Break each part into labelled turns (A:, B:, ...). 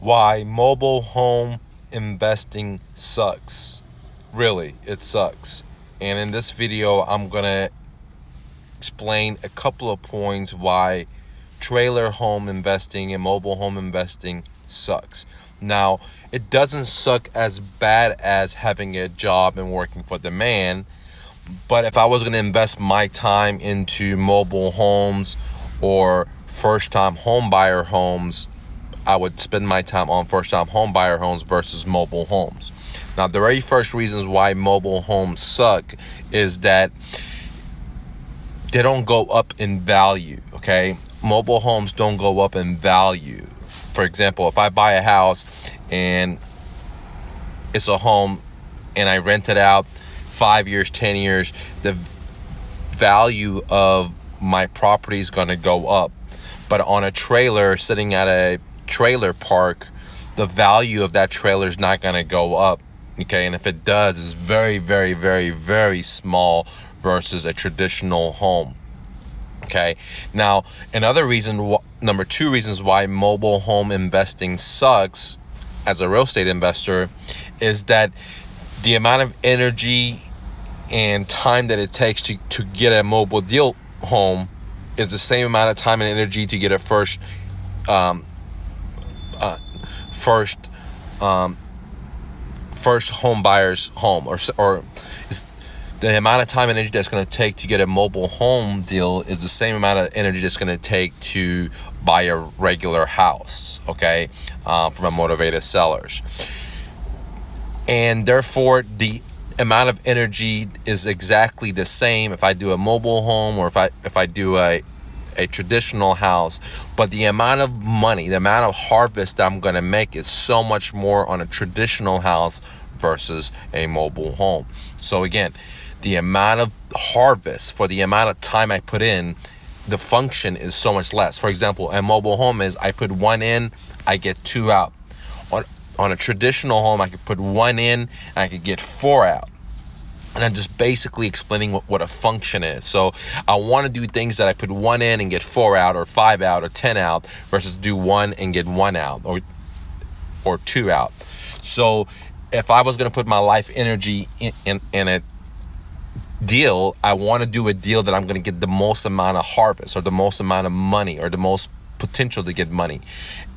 A: Why mobile home investing sucks. Really, it sucks. And in this video, I'm going to explain a couple of points why trailer home investing and mobile home investing sucks. Now, it doesn't suck as bad as having a job and working for the man, but if I was going to invest my time into mobile homes or first-time home buyer homes, I would spend my time on first-time home buyer homes versus mobile homes. Now, the very first reasons why mobile homes suck is that they don't go up in value, okay? Mobile homes don't go up in value. For example, if I buy a house and it's a home and I rent it out 5 years, 10 years, the value of my property is going to go up. But on a trailer, sitting at a trailer park, the value of that trailer is not going to go up, okay? And if it does, it's very, very, very, very small versus a traditional home, okay? Now, another reason, number two reasons why mobile home investing sucks as a real estate investor is that the amount of energy and time that it takes to get a mobile deal home is the same amount of time and energy to get a first home buyer's home, or the amount of time and energy that's going to take to get a mobile home deal is the same amount of energy that's going to take to buy a regular house, okay, from a motivated sellers. And therefore, the amount of energy is exactly the same if I do a mobile home or if I do a traditional house, but the amount of money, the amount of harvest that I'm going to make is so much more on a traditional house versus a mobile home. So again, the amount of harvest for the amount of time I put in, the function is so much less. For example, a mobile home is I put one in, I get two out. On a traditional home, I could put one in and I could get four out. And I'm just basically explaining what a function is. So I want to do things that I put one in and get four out, or five out, or 10 out, versus do one and get one out, or two out. So if I was going to put my life energy in a deal, I want to do a deal that I'm going to get the most amount of harvest, or the most amount of money, or the most potential to get money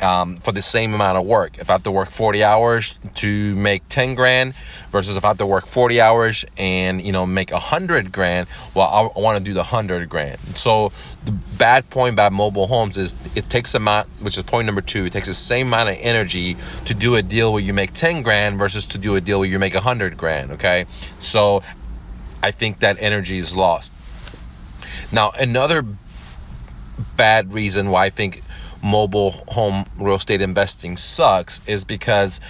A: for the same amount of work. If I have to work 40 hours to make 10 grand versus if I have to work 40 hours and make 100 grand, well, I want to do the 100 grand. So the bad point about mobile homes is it takes which is point number two, it takes the same amount of energy to do a deal where you make 10 grand versus to do a deal where you make 100 grand, okay? So I think that energy is lost. Now, another bad reason why I think mobile home real estate investing sucks is because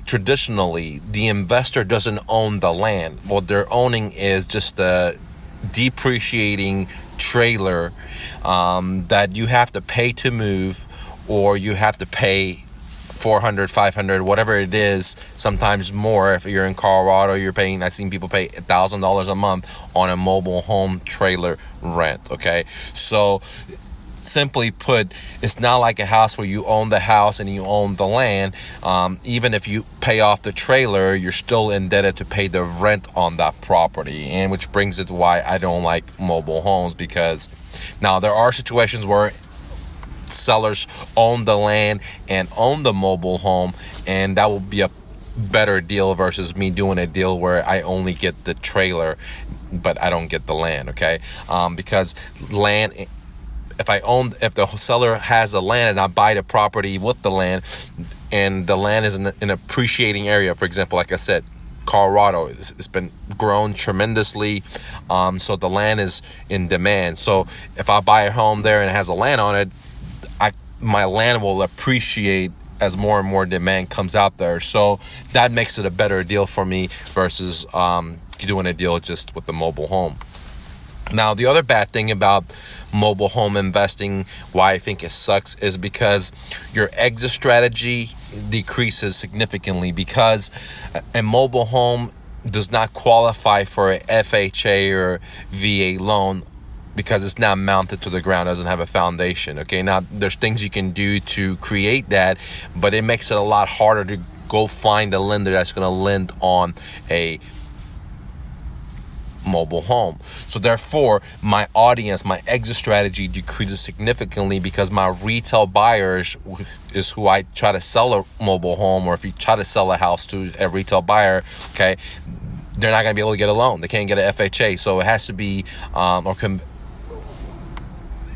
A: traditionally, the investor doesn't own the land. What they're owning is just a depreciating trailer that you have to pay to move, or you have to pay $400, $500, whatever it is, sometimes more. If you're in Colorado, I've seen people pay $1,000 a month on a mobile home trailer rent, okay? So simply put, it's not like a house where you own the house and you own the land. Even if you pay off the trailer, you're still indebted to pay the rent on that property. And which brings it to why I don't like mobile homes, because now there are situations where sellers own the land and own the mobile home, and that will be a better deal versus me doing a deal where I only get the trailer but I don't get the land, okay? Because land, if the seller has the land and I buy the property with the land, and the land is in an appreciating area, for example, like I said, Colorado, it's been grown tremendously, so the land is in demand. So if I buy a home there and it has a land on it, my land will appreciate as more and more demand comes out there. So that makes it a better deal for me versus doing a deal just with the mobile home. Now, the other bad thing about mobile home investing, why I think it sucks, is because your exit strategy decreases significantly, because a mobile home does not qualify for a FHA or VA loan because it's not mounted to the ground, doesn't have a foundation. Okay, now there's things you can do to create that, but it makes it a lot harder to go find a lender that's going to lend on a mobile home. So therefore, my audience, my exit strategy decreases significantly, because my retail buyers is who I try to sell a mobile home, or if you try to sell a house to a retail buyer, okay, they're not going to be able to get a loan. They can't get an FHA. So it has to be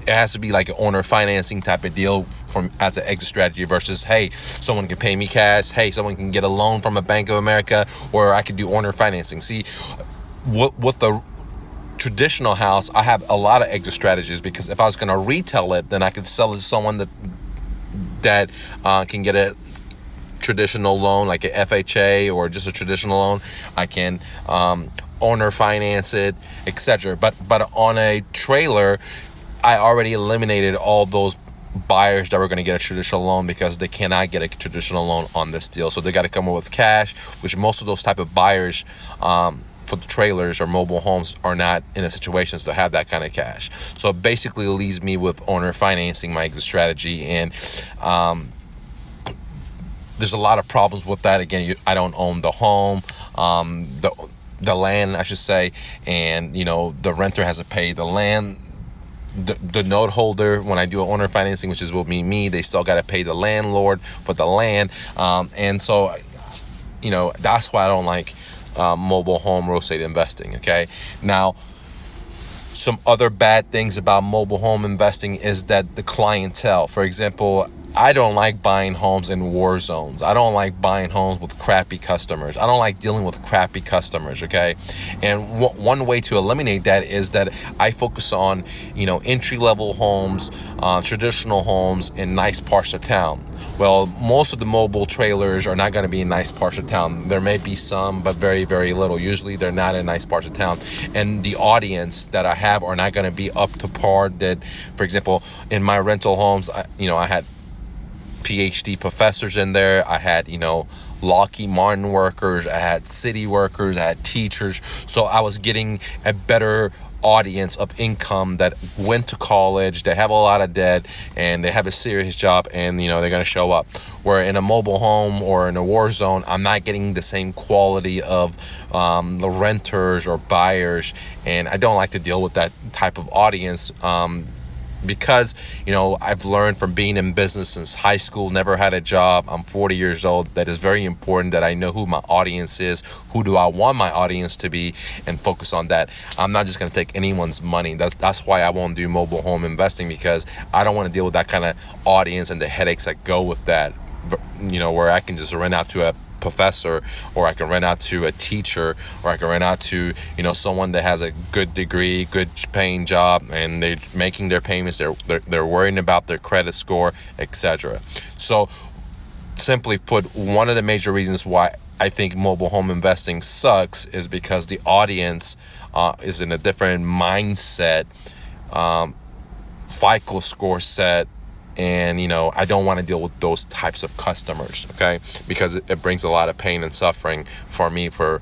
A: it has to be like an owner financing type of deal from as an exit strategy, versus, hey, someone can pay me cash, hey, someone can get a loan from a Bank of America, or I could do owner financing. See, what the traditional house, I have a lot of exit strategies, because if I was going to retail it, then I could sell it to someone that can get a traditional loan, like an FHA or just a traditional loan. I can owner finance it, etc. But on a trailer, I already eliminated all those buyers that were going to get a traditional loan, because they cannot get a traditional loan on this deal. So they got to come up with cash, which most of those type of buyers for the trailers or mobile homes are not in a situation to have that kind of cash. So it basically leaves me with owner financing, my exit strategy. And there's a lot of problems with that. Again, I don't own the home, the land, I should say, and the renter has to pay the land. The note holder, when I do owner financing, which is will be me, they still got to pay the landlord for the land, and so that's why I don't like mobile home real estate investing. Okay, now some other bad things about mobile home investing is that the clientele. For example, I don't like buying homes in war zones. I don't like buying homes with crappy customers. I don't like dealing with crappy customers, okay? And one way to eliminate that is that I focus on, entry-level homes, traditional homes in nice parts of town. Well, most of the mobile trailers are not going to be in nice parts of town. There may be some, but very, very little. Usually they're not in nice parts of town. And the audience that I have are not going to be up to par. That, for example, in my rental homes, I had PhD professors in there. I had, Lockheed Martin workers. I had city workers. I had teachers. So I was getting a better audience of income that went to college, they have a lot of debt, and they have a serious job, and they're going to show up. Where in a mobile home or in a war zone, I'm not getting the same quality of the renters or buyers, and I don't like to deal with that type of audience. Because I've learned from being in business since high school, never had a job, I'm 40 years old, that is very important that I know who my audience is, who do I want my audience to be, and focus on that. I'm not just going to take anyone's money. That's why I won't do mobile home investing, because I don't want to deal with that kind of audience and the headaches that go with that. Where I can just rent out to a professor, or I can rent out to a teacher, or I can rent out to someone that has a good degree, good paying job, and they're making their payments, they're worrying about their credit score, etc. So simply put, one of the major reasons why I think mobile home investing sucks is because the audience is in a different mindset, FICO score set, and I don't want to deal with those types of customers, okay? Because it brings a lot of pain and suffering for me, for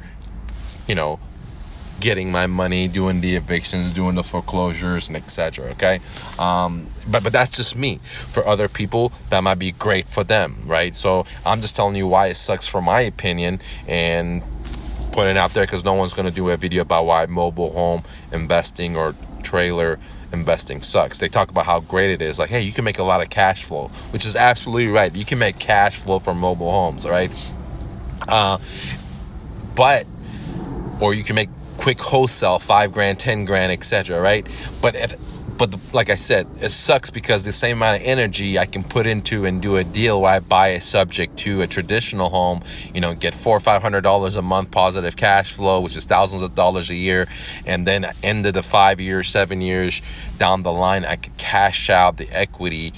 A: getting my money, doing the evictions, doing the foreclosures, and etc. Okay, but that's just me. For other people, that might be great for them, right? So I'm just telling you why it sucks, for my opinion, and putting it out there, because no one's going to do a video about why mobile home investing or trailer investing sucks. They talk about how great it is, like, hey, you can make a lot of cash flow, which is absolutely right. You can make cash flow from mobile homes, right? Or you can make quick wholesale, $5,000, $10,000, etc., right? Like I said, it sucks because the same amount of energy I can put into and do a deal where I buy a subject to a traditional home, get $400 or $500 a month positive cash flow, which is thousands of dollars a year, and then end of the 5 years, 7 years down the line, I could cash out the equity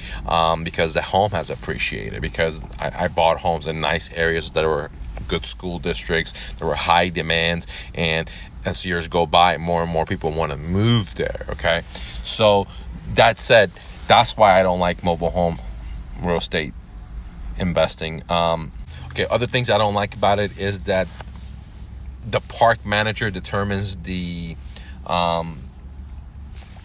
A: because the home has appreciated, because I bought homes in nice areas that were good school districts, there were high demands, and as years go by, more and more people want to move there, okay? So that said, that's why I don't like mobile home real estate investing. Okay, other things I don't like about it is that the park manager determines the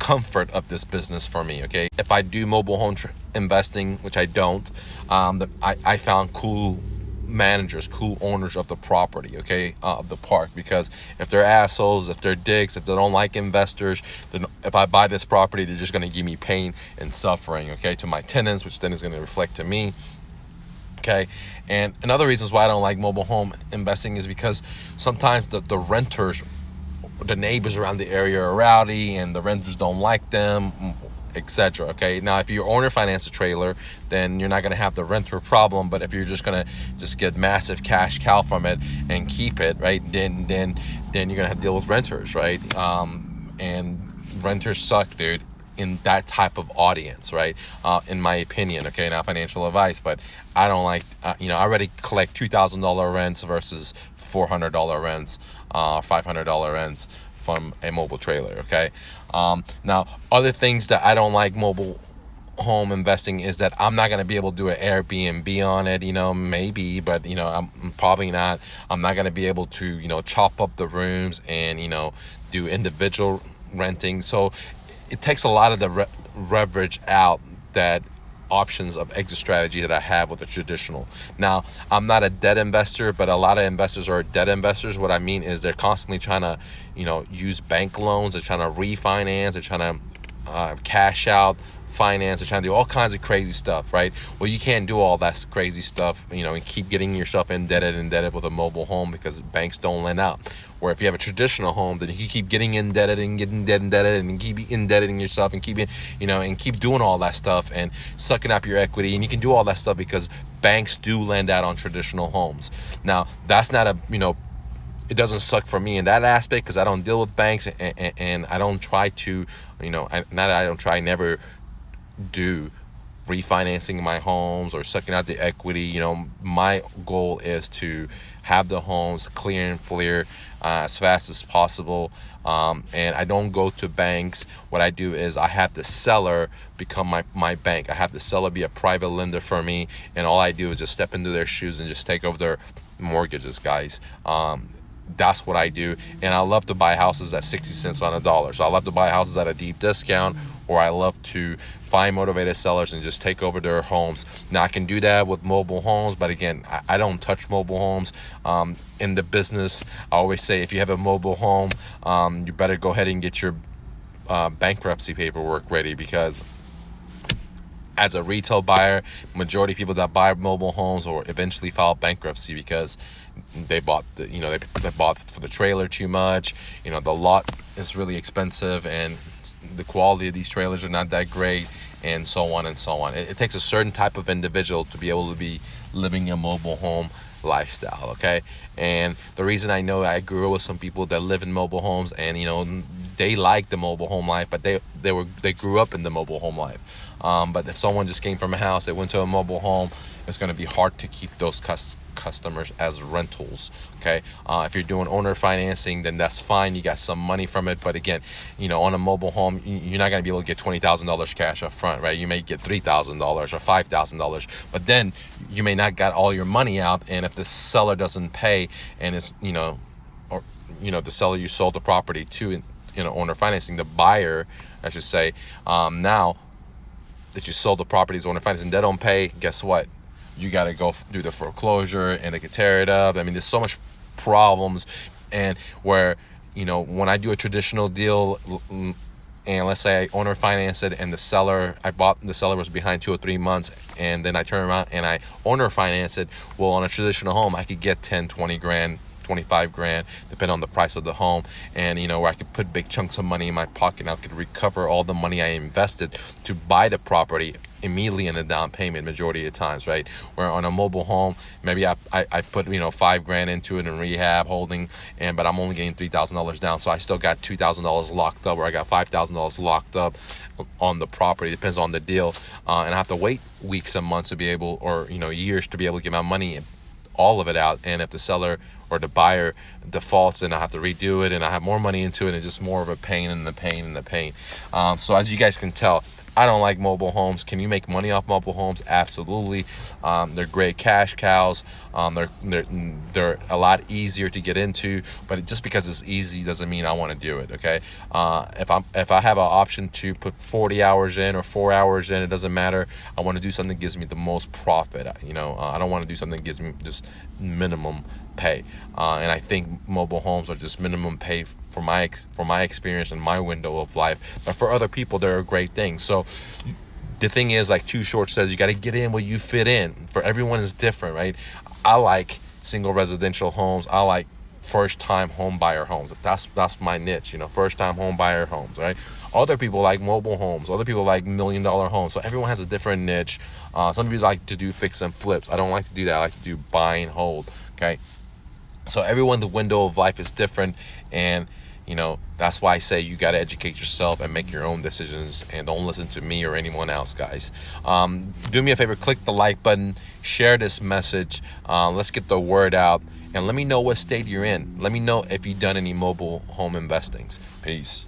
A: comfort of this business for me. Okay, if I do mobile home investing, which I don't, I found cool managers, cool owners of the property, okay, of the park, because if they're assholes, if they're dicks, if they don't like investors, then if I buy this property, they're just going to give me pain and suffering, okay, to my tenants, which then is going to reflect to me. Okay, and another reasons why I don't like mobile home investing is because sometimes the renters, the neighbors around the area are rowdy and the renters don't like them, etc. Okay, now if you owner finance a trailer, then you're not going to have the renter problem. But if you're just going to just get massive cash cow from it and keep it, right, then you're going to have to deal with renters, right? And renters suck, dude, in that type of audience, right? In my opinion, okay, not financial advice, but I don't like, I already collect $2,000 rents versus $400 rents, $500 rents from a mobile trailer, okay? Now, other things that I don't like mobile home investing is that I'm not going to be able to do an Airbnb on it, maybe, but, I'm probably not. I'm not going to be able to, chop up the rooms and, do individual renting. So it takes a lot of the leverage out that options of exit strategy that I have with the traditional. Now, I'm not a debt investor, but a lot of investors are debt investors. What I mean is they're constantly trying to, use bank loans. They're trying to refinance. They're trying to cash out finance. They're trying to do all kinds of crazy stuff, right? Well, you can't do all that crazy stuff, and keep getting yourself indebted with a mobile home, because banks don't lend out. Where if you have a traditional home, then you keep getting indebted and getting indebted and keep indebting yourself and keep and keep doing all that stuff and sucking up your equity. And you can do all that stuff because banks do lend out on traditional homes. Now, that's not it doesn't suck for me in that aspect, because I don't deal with banks, and I don't try to, never do refinancing my homes or sucking out the equity. My goal is to have the homes clear and clear as fast as possible, and I don't go to banks. What I do is I have the seller become my bank. I have the seller be a private lender for me, and all I do is just step into their shoes and just take over their mortgages, guys. That's what I do. And I love to buy houses at 60 cents on a dollar. So I love to buy houses at a deep discount, or I love to find motivated sellers and just take over their homes. Now, I can do that with mobile homes, but again, I don't touch mobile homes. In the business, I always say, if you have a mobile home, you better go ahead and get your bankruptcy paperwork ready, because as a retail buyer, majority of people that buy mobile homes or eventually file bankruptcy because they bought they bought for the trailer too much. The lot is really expensive, and the quality of these trailers are not that great, and so on and so on. It takes a certain type of individual to be able to be living a mobile home lifestyle, okay? And the reason I know, I grew up with some people that live in mobile homes, and they like the mobile home life, but they grew up in the mobile home life. But if someone just came from a house, they went to a mobile home, it's going to be hard to keep those customers as rentals, okay? If you're doing owner financing, then that's fine. You got some money from it. But again, on a mobile home, you're not going to be able to get $20,000 cash up front, right? You may get $3,000 or $5,000, but then you may not got all your money out. And if the seller doesn't pay, and it's, the seller you sold the property to, owner financing, the buyer, I should say, now that you sold the property as owner financing, they don't pay, guess what? You got to go do the foreclosure, and they can tear it up. I mean, there's so much problems. And where, when I do a traditional deal, and let's say I owner finance it, and the seller was behind 2 or 3 months, and then I turn around and I owner finance it. Well, on a traditional home, I could get 10, 20 grand, 25 grand, depending on the price of the home, and where I could put big chunks of money in my pocket, and I could recover all the money I invested to buy the property immediately in a down payment, majority of the times, right? Where on a mobile home, maybe I put $5 grand into it in rehab holding, but I'm only getting $3,000 down, so I still got $2,000 locked up, or I got $5,000 locked up on the property. Depends on the deal, and I have to wait weeks and months to be able, or years to be able to get my money, all of it out. And if the seller or the buyer defaults, then I have to redo it, and I have more money into it, and it's just more of a pain and the pain and the pain. So as you guys can tell, I don't like mobile homes. Can you make money off mobile homes? Absolutely. They're great cash cows. They're a lot easier to get into, but just because it's easy doesn't mean I want to do it. Okay. If I have an option to put 40 hours in or 4 hours in, it doesn't matter. I want to do something that gives me the most profit. I don't want to do something that gives me just minimum pay. And I think mobile homes are just minimum pay for my experience and my window of life. But for other people, they're a great thing. So the thing is, like Too Short says, you got to get in where you fit in. For everyone is different, right? I like single residential homes. I like first time home buyer homes. That's my niche, first time home buyer homes, right? Other people like mobile homes. Other people like $1 million homes. So everyone has a different niche. Some people like to do fix and flips. I don't like to do that. I like to do buy and hold. Okay. So everyone, the window of life is different, and that's why I say you got to educate yourself and make your own decisions, and don't listen to me or anyone else, guys. Do me a favor, click the like button, share this message. Let's get the word out, and let me know what state you're in. Let me know if you've done any mobile home investings. Peace.